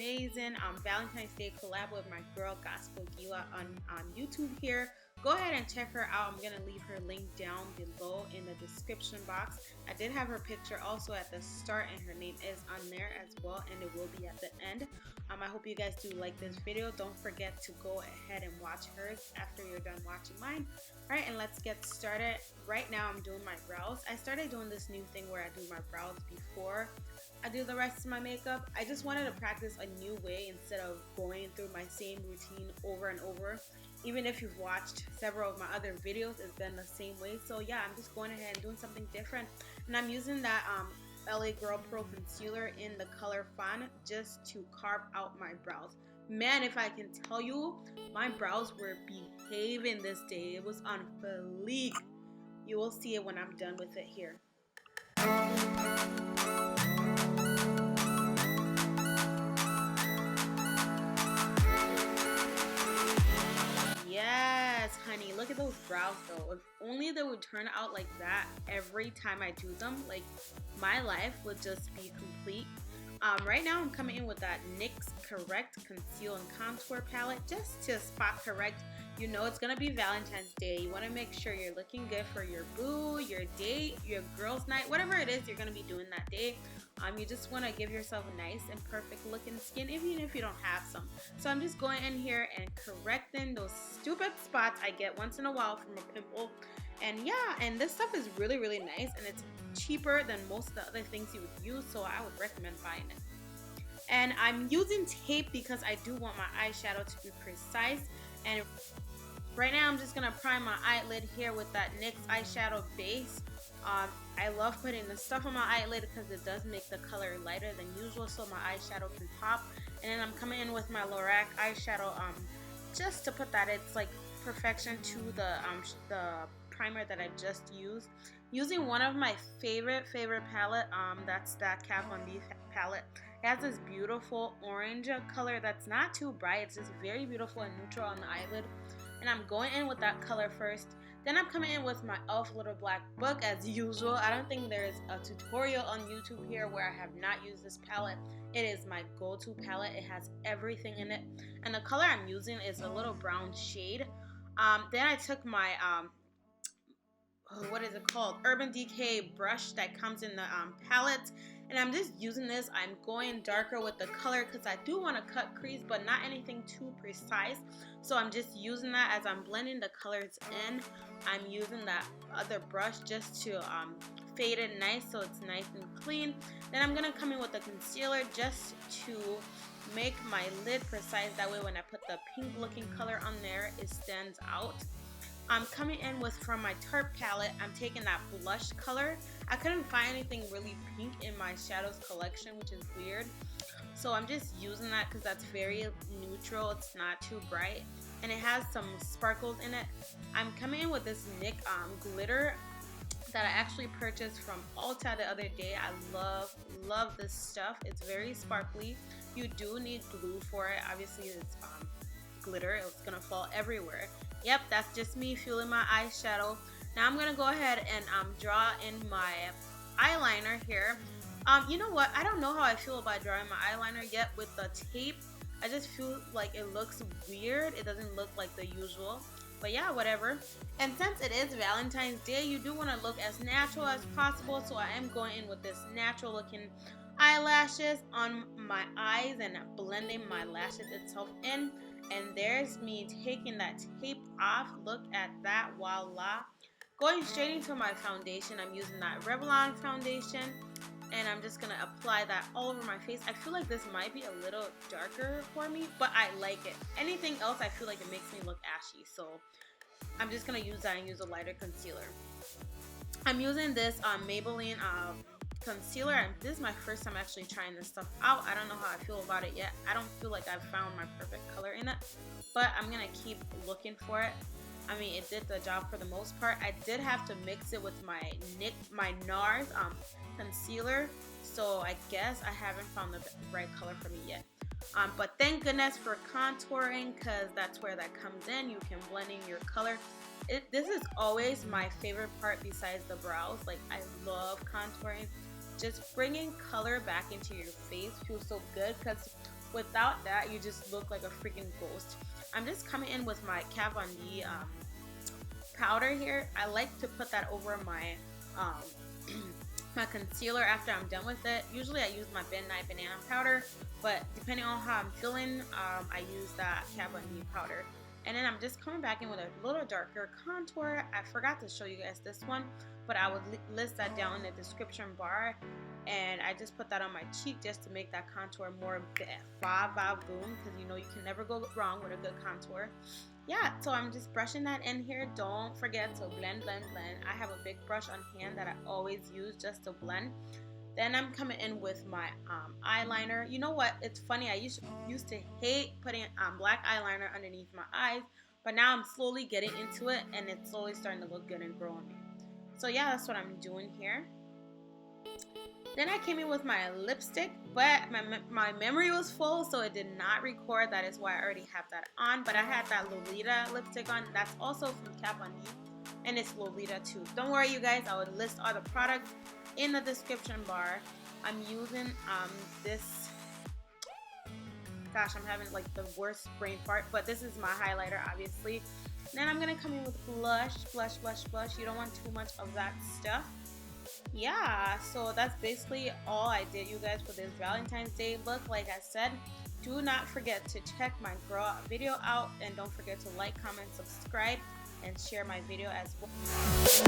amazing Valentine's Day collab with my girl Gospel Giwa on YouTube here. Go ahead and check her out. I'm gonna leave her link down below in the description box. I did have her picture also at the start, and her name is on there as well, and it will be at the end. I hope you guys do like this video. Don't forget to go ahead and watch hers after you're done watching mine. Alright, and let's get started. Right now I'm doing my brows. I started doing this new thing where I do my brows before I do the rest of my makeup. I just wanted to practice a new way instead of going through my same routine over and over. Even if you've watched several of my other videos, it's been the same way. So yeah, I'm just going ahead and doing something different. And I'm using that LA Girl Pro Concealer in the color FAWN just to carve out my brows. Man, if I can tell you, my brows were behaving this day. It was on fleek. You will see it when I'm done with it here. Yes, honey, look at those brows though. If only they would turn out like that every time I do them, like my life would just be complete. Right now I'm coming in with that NYX Correct Conceal and Contour palette just to spot correct. You know it's gonna be Valentine's Day. You want to make sure you're looking good for your boo, your date, your girls' night, whatever it is you're gonna be doing that day. You just want to give yourself a nice and perfect looking skin, even if you don't have some. So I'm just going in here and correcting those stupid spots I get once in a while from a pimple. And yeah, and this stuff is really nice, and it's cheaper than most of the other things you would use, so I would recommend buying it. And I'm using tape because I do want my eyeshadow to be precise. And right now I'm just gonna prime my eyelid here with that NYX eyeshadow base. I love putting the stuff on my eyelid because it does make the color lighter than usual, so my eyeshadow can pop. And then I'm coming in with my LORAC eyeshadow just to put that it's like perfection to the primer that I just used. Using one of my favorite palette, that's that Kat Von D palette. It has this beautiful orange color that's not too bright. It's just very beautiful and neutral on the eyelid. And I'm going in with that color first. Then I'm coming in with my e.l.f. Little Black Book as usual. I don't think there's a tutorial on YouTube here where I have not used this palette. It is my go-to palette. It has everything in it. And the color I'm using is a little brown shade. Then I took my what is it called? Urban Decay brush that comes in the palette, and I'm just using this. I'm going darker with the color because I do want to cut crease, but not anything too precise. So I'm just using that as I'm blending the colors in. I'm using that other brush just to fade it nice so it's nice and clean. Then I'm gonna come in with the concealer just to make my lid precise. That way when I put the pink looking color on there, it stands out. I'm coming in with, from my Tarte palette, I'm taking that blush color. I couldn't find anything really pink in my shadows collection, which is weird. So I'm just using that because that's very neutral. It's not too bright. And it has some sparkles in it. I'm coming in with this NYX glitter that I actually purchased from Ulta the other day. I love this stuff. It's very sparkly. You do need glue for it. Obviously it's glitter. It's gonna fall everywhere. Yep, that's just me fueling my eyeshadow. Now I'm gonna go ahead and draw in my eyeliner here. You know what? I don't know how I feel about drawing my eyeliner yet with the tape. I just feel like it looks weird. It doesn't look like the usual. But yeah, whatever. And since it is Valentine's Day, you do want to look as natural as possible. So I am going in with this natural looking eyelashes on my eyes and blending my lashes itself in. And there's me taking that tape off. Look at that, voila. Going straight into my foundation, I'm using that Revlon foundation, and I'm just gonna apply that all over my face. I feel like this might be a little darker for me, but I like it. Anything else, I feel like it makes me look ashy, so I'm just gonna use that and use a lighter concealer. I'm using this Maybelline concealer, and this is my first time actually trying this stuff out. I don't know how I feel about it yet. I don't feel like I've found my perfect color in it, but I'm gonna keep looking for it. I mean, it did the job for the most part. I did have to mix it with my NARS concealer, so I guess I haven't found the right color for me yet. But thank goodness for contouring, because that's where that comes in. You can blend in your color. This is always my favorite part besides the brows. Like, I love contouring. Just bringing color back into your face feels so good, because Without that, you just look like a freaking ghost. I'm just coming in with my Kat Von D powder here. I like to put that over my my concealer after I'm done with it. Usually I use my Midnight Banana powder, but depending on how I'm feeling, I use that Kat Von D powder. And then I'm just coming back in with a little darker contour. I forgot to show you guys this one, but I would list that down in the description bar. And I just put that on my cheek just to make that contour more boom, because you know you can never go wrong with a good contour. Yeah, so I'm just brushing that in here. Don't forget to blend, blend, blend. I have a big brush on hand that I always use just to blend. Then I'm coming in with my eyeliner. You know what? It's funny. I used to hate putting black eyeliner underneath my eyes, but now I'm slowly getting into it, and it's slowly starting to look good and grow on me. So yeah, that's what I'm doing here. Then I came in with my lipstick, but my memory was full, so it did not record. That is why I already have that on. But I had that Lolita lipstick on. That's also from Kat Von D, and it's Lolita too. Don't worry, you guys. I would list all the products in the description bar. I'm using this. Gosh, I'm having like the worst brain fart, but this is my highlighter, obviously. Then I'm gonna come in with blush, blush, blush, blush. You don't want too much of that stuff. Yeah, so that's basically all I did, you guys, for this Valentine's Day look. Like I said, do not forget to check my girl video out, and don't forget to like, comment, subscribe, and share my video as well.